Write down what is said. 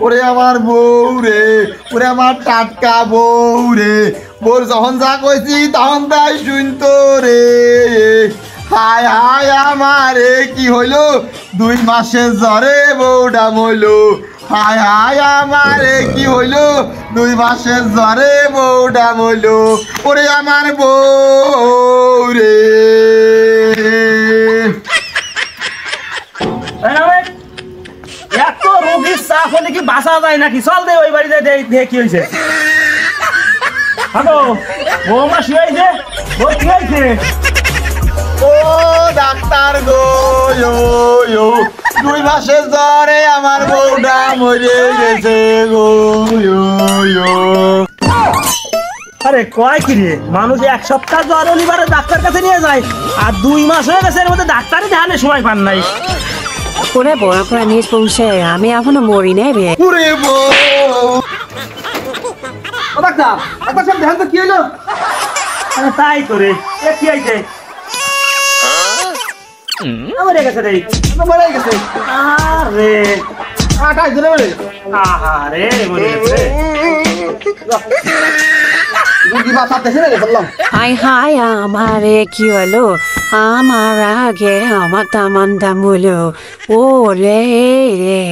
ওরে আমার বউ রে, ওরে আমার টাটকা বউ রে, বোর যখন যা কইছি তখন তাই শুনতো রে। হায় হায় আমারে কি হইলো, 2 মাসের জ্বরে বউটা মইলো। হায় হায় আমারে কি হইলো, 2 মাসের জ্বরে বউটা মইলো। ওরে আমার বউ রে। এত রোগীর চাপ হলে কি বাঁচা যায় নাকি? চল দে ওই বাড়িতে দেখে কি হয়েছে। হ্যালো, বৌমা শুয়েছে, বউ কি হয়েছে? ও ডাক্তার গো, 2 মাসের জ্বরে আমার বউটা মরে গেছে গো। আরে কয় কি রে, মানুষ 1 সপ্তাহ জ্বর হলিবারে ডাক্তার কাছে নিয়ে যায়, আর 2 মাস হয়ে গেছে, এর মধ্যে ডাক্তারই ধ্যানে সময় পান নাই। ওরে বড় করে নিজ পৌঁছে আমি এখনো মরি নাই রে। পুরে বউ। ও ডাক্তার, ডাক্তার সাহেব ধ্যান তো কি হলো? আরে তাই করে এ কি হয়েছে? মরে গেছে রে, মরে গেছে। আরে আটাই ধরে বলে আহারে মরে গেছে। গুগি বাসা দেশে রে বললাম। হাই হাই আমারে কি হলো, আমার আগে আমার তামান্ডা মুলো ও রে রে।